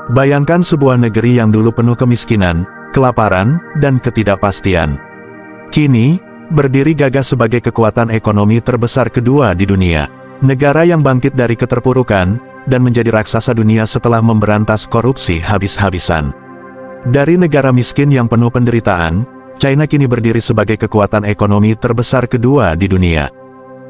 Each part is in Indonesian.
Bayangkan sebuah negeri yang dulu penuh kemiskinan, kelaparan, dan ketidakpastian. Kini, berdiri gagah sebagai kekuatan ekonomi terbesar kedua di dunia. Negara yang bangkit dari keterpurukan, dan menjadi raksasa dunia setelah memberantas korupsi habis-habisan. Dari negara miskin yang penuh penderitaan, China kini berdiri sebagai kekuatan ekonomi terbesar kedua di dunia.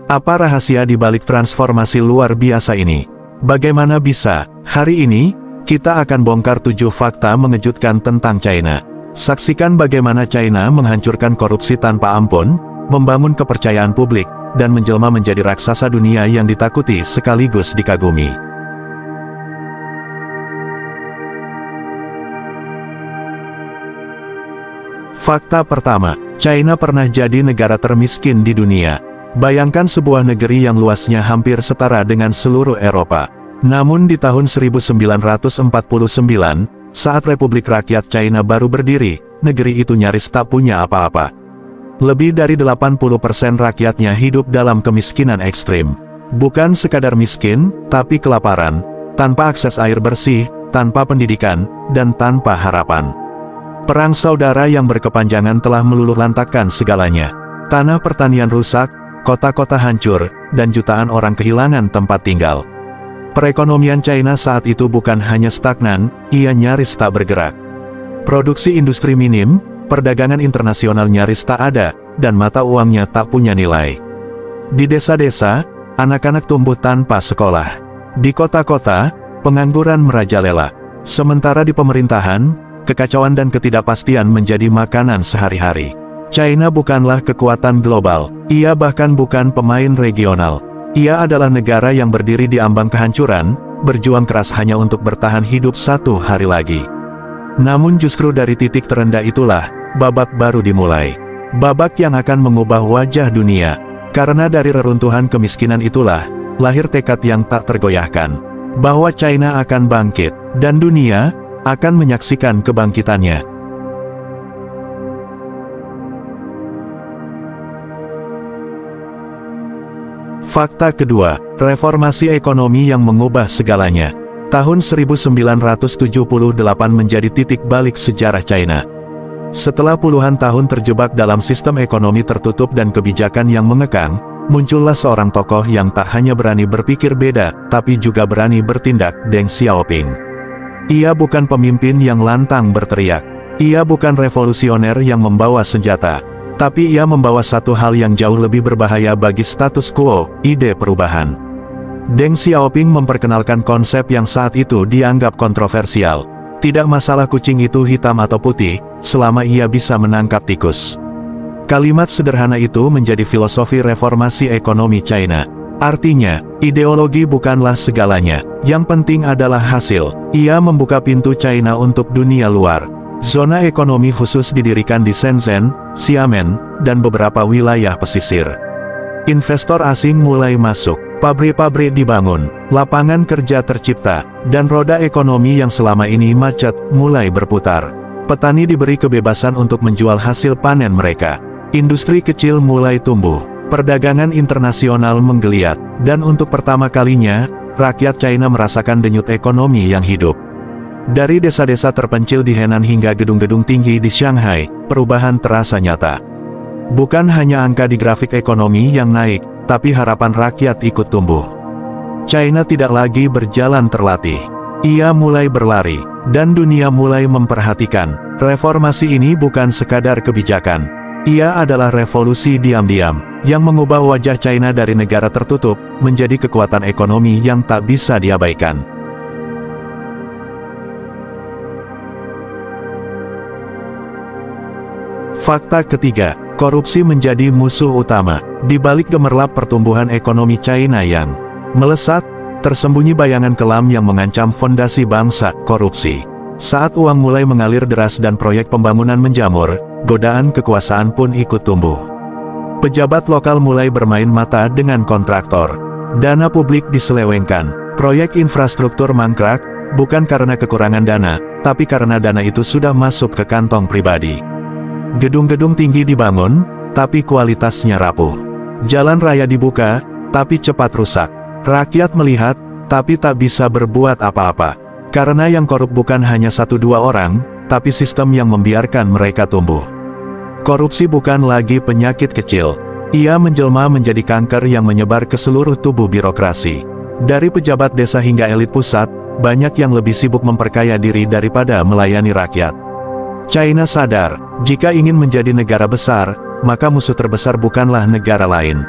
Apa rahasia di balik transformasi luar biasa ini? Bagaimana bisa? Hari ini, kita akan bongkar 7 fakta mengejutkan tentang China. Saksikan bagaimana China menghancurkan korupsi tanpa ampun, membangun kepercayaan publik, dan menjelma menjadi raksasa dunia yang ditakuti sekaligus dikagumi. Fakta pertama, China pernah jadi negara termiskin di dunia. Bayangkan sebuah negeri yang luasnya hampir setara dengan seluruh Eropa. Namun di tahun 1949, saat Republik Rakyat China baru berdiri, negeri itu nyaris tak punya apa-apa. Lebih dari 80% rakyatnya hidup dalam kemiskinan ekstrim. Bukan sekadar miskin, tapi kelaparan, tanpa akses air bersih, tanpa pendidikan, dan tanpa harapan. Perang saudara yang berkepanjangan telah meluluhlantakkan segalanya. Tanah pertanian rusak, kota-kota hancur, dan jutaan orang kehilangan tempat tinggal. Perekonomian China saat itu bukan hanya stagnan, ia nyaris tak bergerak. Produksi industri minim, perdagangan internasional nyaris tak ada, dan mata uangnya tak punya nilai. Di desa-desa, anak-anak tumbuh tanpa sekolah. Di kota-kota, pengangguran merajalela. Sementara di pemerintahan, kekacauan dan ketidakpastian menjadi makanan sehari-hari. China bukanlah kekuatan global, ia bahkan bukan pemain regional. Ia adalah negara yang berdiri di ambang kehancuran, berjuang keras hanya untuk bertahan hidup satu hari lagi. Namun justru dari titik terendah itulah, babak baru dimulai. Babak yang akan mengubah wajah dunia. Karena dari reruntuhan kemiskinan itulah, lahir tekad yang tak tergoyahkan. Bahwa China akan bangkit, dan dunia akan menyaksikan kebangkitannya. Fakta kedua, reformasi ekonomi yang mengubah segalanya. Tahun 1978 menjadi titik balik sejarah China. Setelah puluhan tahun terjebak dalam sistem ekonomi tertutup dan kebijakan yang mengekang, muncullah seorang tokoh yang tak hanya berani berpikir beda, tapi juga berani bertindak, Deng Xiaoping. Ia bukan pemimpin yang lantang berteriak. Ia bukan revolusioner yang membawa senjata. Tapi ia membawa satu hal yang jauh lebih berbahaya bagi status quo, ide perubahan. Deng Xiaoping memperkenalkan konsep yang saat itu dianggap kontroversial. Tidak masalah kucing itu hitam atau putih, selama ia bisa menangkap tikus. Kalimat sederhana itu menjadi filosofi reformasi ekonomi China. Artinya, ideologi bukanlah segalanya, yang penting adalah hasil. Ia membuka pintu China untuk dunia luar. Zona ekonomi khusus didirikan di Shenzhen, Xiamen, dan beberapa wilayah pesisir. Investor asing mulai masuk, pabrik-pabrik dibangun, lapangan kerja tercipta, dan roda ekonomi yang selama ini macet mulai berputar. Petani diberi kebebasan untuk menjual hasil panen mereka. Industri kecil mulai tumbuh, perdagangan internasional menggeliat, dan untuk pertama kalinya, rakyat China merasakan denyut ekonomi yang hidup. Dari desa-desa terpencil di Henan hingga gedung-gedung tinggi di Shanghai, perubahan terasa nyata. Bukan hanya angka di grafik ekonomi yang naik, tapi harapan rakyat ikut tumbuh. China tidak lagi berjalan terlatih. Ia mulai berlari, dan dunia mulai memperhatikan. Reformasi ini bukan sekadar kebijakan. Ia adalah revolusi diam-diam, yang mengubah wajah China dari negara tertutup, menjadi kekuatan ekonomi yang tak bisa diabaikan. Fakta ketiga, korupsi menjadi musuh utama. Di balik gemerlap pertumbuhan ekonomi China yang melesat, tersembunyi bayangan kelam yang mengancam fondasi bangsa, korupsi. Saat uang mulai mengalir deras dan proyek pembangunan menjamur, godaan kekuasaan pun ikut tumbuh. Pejabat lokal mulai bermain mata dengan kontraktor. Dana publik diselewengkan, proyek infrastruktur mangkrak, bukan karena kekurangan dana, tapi karena dana itu sudah masuk ke kantong pribadi. Gedung-gedung tinggi dibangun, tapi kualitasnya rapuh. Jalan raya dibuka, tapi cepat rusak. Rakyat melihat, tapi tak bisa berbuat apa-apa. Karena yang korup bukan hanya 1-2 orang, tapi sistem yang membiarkan mereka tumbuh. Korupsi bukan lagi penyakit kecil. Ia menjelma menjadi kanker yang menyebar ke seluruh tubuh birokrasi. Dari pejabat desa hingga elit pusat, banyak yang lebih sibuk memperkaya diri daripada melayani rakyat. China sadar, jika ingin menjadi negara besar, maka musuh terbesar bukanlah negara lain.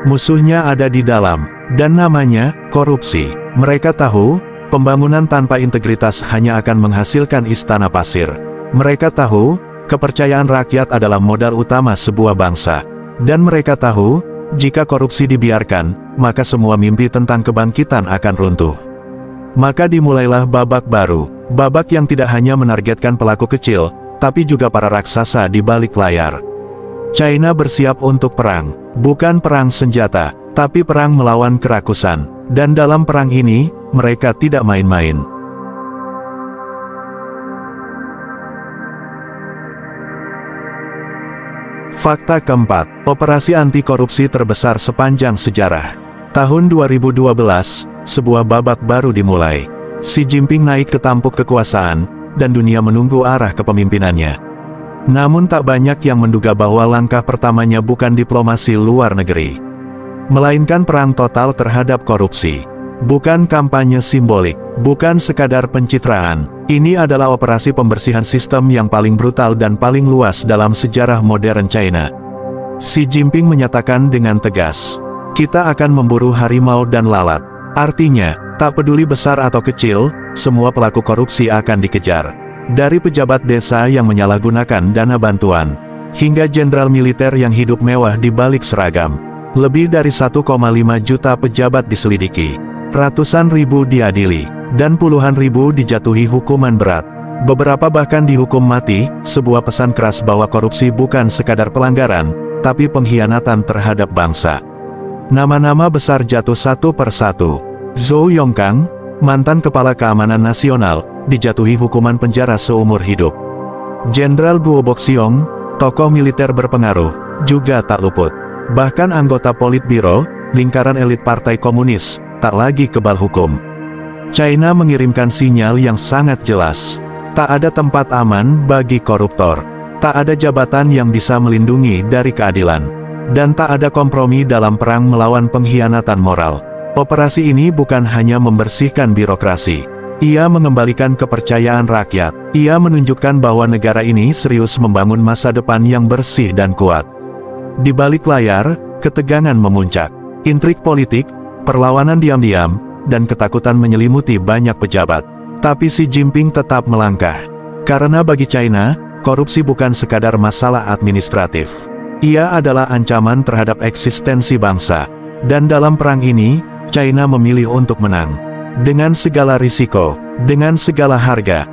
Musuhnya ada di dalam, dan namanya korupsi. Mereka tahu, pembangunan tanpa integritas hanya akan menghasilkan istana pasir. Mereka tahu, kepercayaan rakyat adalah modal utama sebuah bangsa. Dan mereka tahu, jika korupsi dibiarkan, maka semua mimpi tentang kebangkitan akan runtuh. Maka dimulailah babak baru, babak yang tidak hanya menargetkan pelaku kecil, tapi juga para raksasa di balik layar. China bersiap untuk perang, bukan perang senjata, tapi perang melawan kerakusan. Dan dalam perang ini, mereka tidak main-main. Fakta keempat, operasi anti-korupsi terbesar sepanjang sejarah. Tahun 2012, sebuah babak baru dimulai. Xi Jinping naik ke tampuk kekuasaan, dan dunia menunggu arah kepemimpinannya. Namun tak banyak yang menduga bahwa langkah pertamanya bukan diplomasi luar negeri, melainkan perang total terhadap korupsi. Bukan kampanye simbolik, bukan sekadar pencitraan. Ini adalah operasi pembersihan sistem yang paling brutal dan paling luas dalam sejarah modern China. Xi Jinping menyatakan dengan tegas, "Kita akan memburu harimau dan lalat." Artinya, tak peduli besar atau kecil, semua pelaku korupsi akan dikejar. Dari pejabat desa yang menyalahgunakan dana bantuan, hingga jenderal militer yang hidup mewah di balik seragam. Lebih dari 1,5 juta pejabat diselidiki. Ratusan ribu diadili, dan puluhan ribu dijatuhi hukuman berat. Beberapa bahkan dihukum mati. Sebuah pesan keras bahwa korupsi bukan sekadar pelanggaran, tapi pengkhianatan terhadap bangsa. Nama-nama besar jatuh satu persatu. Zhou Yongkang, mantan Kepala Keamanan Nasional, dijatuhi hukuman penjara seumur hidup. Jenderal Guo Boxiong, tokoh militer berpengaruh, juga tak luput. Bahkan anggota Politbiro, lingkaran elit Partai Komunis, tak lagi kebal hukum. China mengirimkan sinyal yang sangat jelas. Tak ada tempat aman bagi koruptor. Tak ada jabatan yang bisa melindungi dari keadilan. Dan tak ada kompromi dalam perang melawan pengkhianatan moral. Operasi ini bukan hanya membersihkan birokrasi. Ia mengembalikan kepercayaan rakyat. Ia menunjukkan bahwa negara ini serius membangun masa depan yang bersih dan kuat. Di balik layar, ketegangan memuncak. Intrik politik, perlawanan diam-diam, dan ketakutan menyelimuti banyak pejabat. Tapi Xi Jinping tetap melangkah. Karena bagi China, korupsi bukan sekadar masalah administratif. Ia adalah ancaman terhadap eksistensi bangsa. Dan dalam perang ini, China memilih untuk menang. Dengan segala risiko, dengan segala harga.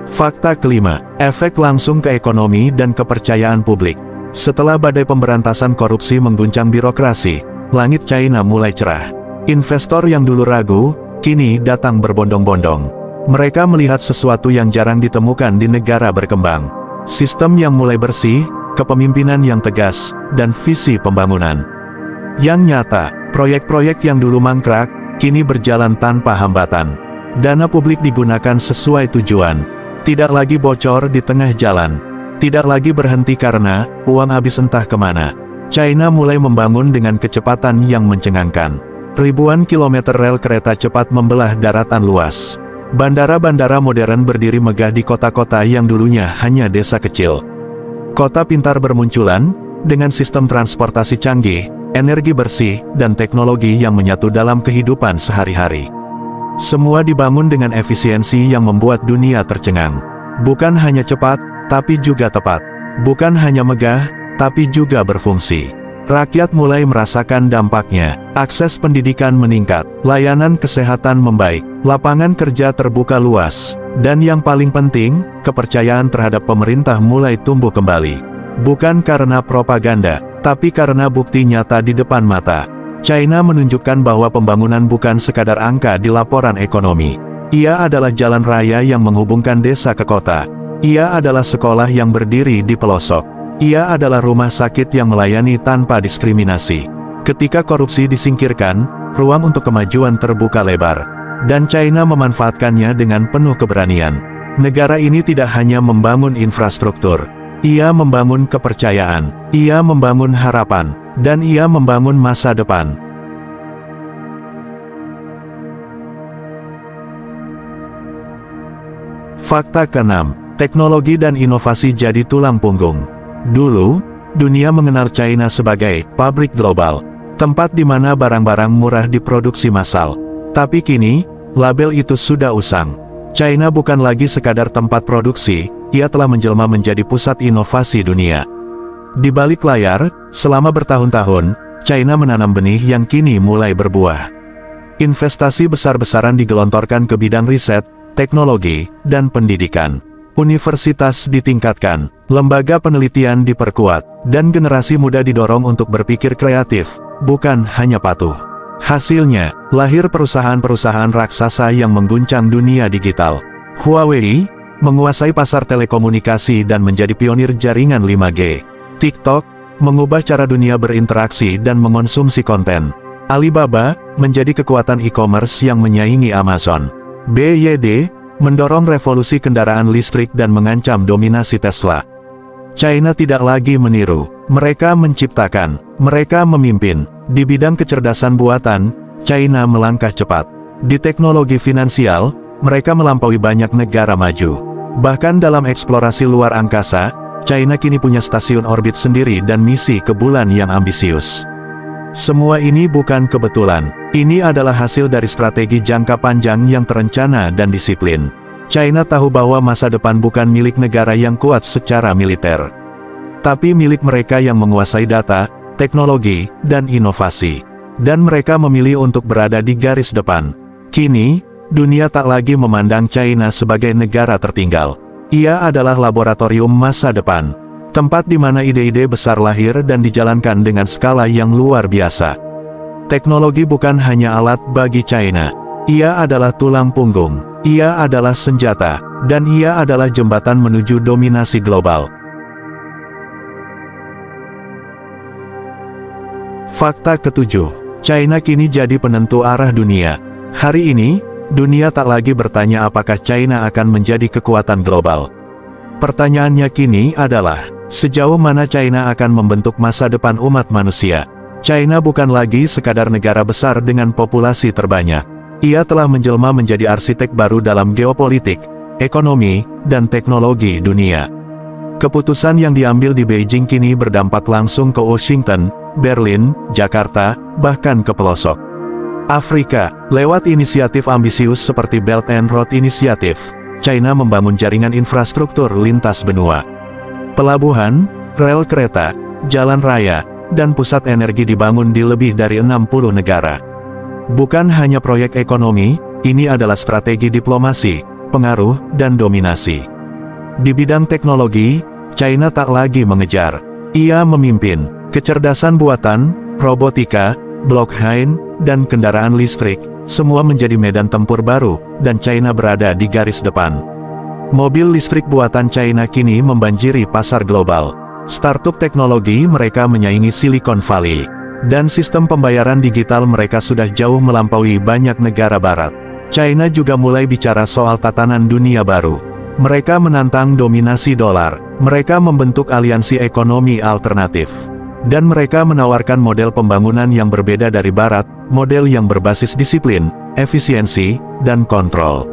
Fakta kelima, efek langsung ke ekonomi dan kepercayaan publik. Setelah badai pemberantasan korupsi mengguncang birokrasi, langit China mulai cerah. Investor yang dulu ragu, kini datang berbondong-bondong. Mereka melihat sesuatu yang jarang ditemukan di negara berkembang. Sistem yang mulai bersih, kepemimpinan yang tegas, dan visi pembangunan yang nyata. Proyek-proyek yang dulu mangkrak, kini berjalan tanpa hambatan. Dana publik digunakan sesuai tujuan. Tidak lagi bocor di tengah jalan. Tidak lagi berhenti karena uang habis entah kemana. China mulai membangun dengan kecepatan yang mencengangkan. Ribuan kilometer rel kereta cepat membelah daratan luas. Bandara-bandara modern berdiri megah di kota-kota yang dulunya hanya desa kecil. Kota pintar bermunculan, dengan sistem transportasi canggih, energi bersih, dan teknologi yang menyatu dalam kehidupan sehari-hari. Semua dibangun dengan efisiensi yang membuat dunia tercengang. Bukan hanya cepat, tapi juga tepat. Bukan hanya megah, tapi juga berfungsi. Rakyat mulai merasakan dampaknya. Akses pendidikan meningkat, layanan kesehatan membaik, lapangan kerja terbuka luas, dan yang paling penting, kepercayaan terhadap pemerintah mulai tumbuh kembali. Bukan karena propaganda, tapi karena bukti nyata di depan mata. China menunjukkan bahwa pembangunan bukan sekadar angka di laporan ekonomi. Ia adalah jalan raya yang menghubungkan desa ke kota. Ia adalah sekolah yang berdiri di pelosok. Ia adalah rumah sakit yang melayani tanpa diskriminasi. Ketika korupsi disingkirkan, ruang untuk kemajuan terbuka lebar. Dan China memanfaatkannya dengan penuh keberanian. Negara ini tidak hanya membangun infrastruktur. Ia membangun kepercayaan, ia membangun harapan, dan ia membangun masa depan. Fakta ke-6, teknologi dan inovasi jadi tulang punggung. Dulu, dunia mengenal China sebagai pabrik global, tempat di mana barang-barang murah diproduksi massal. Tapi kini, label itu sudah usang. China bukan lagi sekadar tempat produksi, ia telah menjelma menjadi pusat inovasi dunia. Di balik layar, selama bertahun-tahun, China menanam benih yang kini mulai berbuah. Investasi besar-besaran digelontorkan ke bidang riset, teknologi, dan pendidikan. Universitas ditingkatkan, lembaga penelitian diperkuat, dan generasi muda didorong untuk berpikir kreatif, bukan hanya patuh. Hasilnya, lahir perusahaan-perusahaan raksasa yang mengguncang dunia digital. Huawei menguasai pasar telekomunikasi dan menjadi pionir jaringan 5G. TikTok mengubah cara dunia berinteraksi dan mengonsumsi konten. Alibaba menjadi kekuatan e-commerce yang menyaingi Amazon. BYD mendorong revolusi kendaraan listrik dan mengancam dominasi Tesla. China tidak lagi meniru, mereka menciptakan, mereka memimpin. Di bidang kecerdasan buatan, China melangkah cepat. Di teknologi finansial, mereka melampaui banyak negara maju. Bahkan dalam eksplorasi luar angkasa, China kini punya stasiun orbit sendiri dan misi ke bulan yang ambisius. Semua ini bukan kebetulan, ini adalah hasil dari strategi jangka panjang yang terencana dan disiplin. China tahu bahwa masa depan bukan milik negara yang kuat secara militer, tapi milik mereka yang menguasai data, teknologi, dan inovasi. Dan mereka memilih untuk berada di garis depan. Kini, dunia tak lagi memandang China sebagai negara tertinggal. Ia adalah laboratorium masa depan. Tempat di mana ide-ide besar lahir dan dijalankan dengan skala yang luar biasa. Teknologi bukan hanya alat bagi China. Ia adalah tulang punggung. Ia adalah senjata. Dan ia adalah jembatan menuju dominasi global. Fakta ke-7, China kini jadi penentu arah dunia. Hari ini, dunia tak lagi bertanya apakah China akan menjadi kekuatan global. Pertanyaannya kini adalah, sejauh mana China akan membentuk masa depan umat manusia. China bukan lagi sekadar negara besar dengan populasi terbanyak. Ia telah menjelma menjadi arsitek baru dalam geopolitik, ekonomi, dan teknologi dunia. Keputusan yang diambil di Beijing kini berdampak langsung ke Washington, Berlin, Jakarta, bahkan ke pelosok Afrika. Lewat inisiatif ambisius seperti Belt and Road Initiative, China membangun jaringan infrastruktur lintas benua. Pelabuhan, rel kereta, jalan raya, dan pusat energi dibangun di lebih dari 60 negara. Bukan hanya proyek ekonomi, ini adalah strategi diplomasi, pengaruh, dan dominasi. Di bidang teknologi, China tak lagi mengejar, ia memimpin. Kecerdasan buatan, robotika, blockchain, dan kendaraan listrik, semua menjadi medan tempur baru, dan China berada di garis depan. Mobil listrik buatan China kini membanjiri pasar global. Startup teknologi mereka menyaingi Silicon Valley. Dan sistem pembayaran digital mereka sudah jauh melampaui banyak negara barat. China juga mulai bicara soal tatanan dunia baru. Mereka menantang dominasi dolar, mereka membentuk aliansi ekonomi alternatif. Dan mereka menawarkan model pembangunan yang berbeda dari Barat, model yang berbasis disiplin, efisiensi, dan kontrol.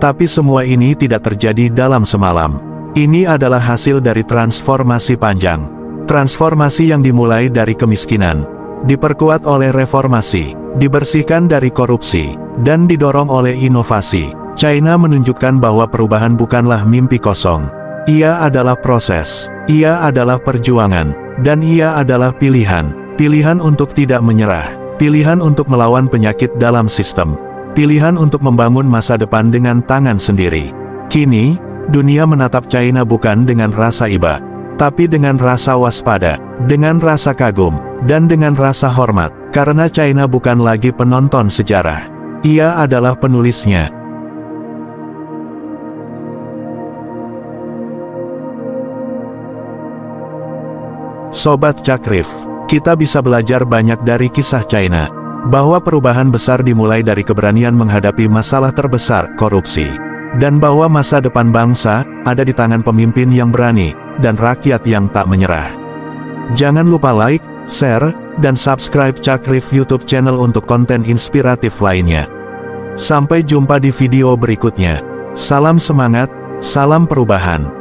Tapi semua ini tidak terjadi dalam semalam. Ini adalah hasil dari transformasi panjang. Transformasi yang dimulai dari kemiskinan, diperkuat oleh reformasi, dibersihkan dari korupsi, dan didorong oleh inovasi. China menunjukkan bahwa perubahan bukanlah mimpi kosong. Ia adalah proses, ia adalah perjuangan. Dan ia adalah pilihan. Pilihan untuk tidak menyerah. Pilihan untuk melawan penyakit dalam sistem. Pilihan untuk membangun masa depan dengan tangan sendiri. Kini, dunia menatap China bukan dengan rasa iba, tapi dengan rasa waspada, dengan rasa kagum, dan dengan rasa hormat. Karena China bukan lagi penonton sejarah. Ia adalah penulisnya. Sobat Cakrif, Kita bisa belajar banyak dari kisah China, bahwa perubahan besar dimulai dari keberanian menghadapi masalah terbesar, korupsi. Dan bahwa masa depan bangsa ada di tangan pemimpin yang berani, dan rakyat yang tak menyerah. Jangan lupa like, share, dan subscribe Cakrif YouTube channel untuk konten inspiratif lainnya. Sampai jumpa di video berikutnya. Salam semangat, salam perubahan.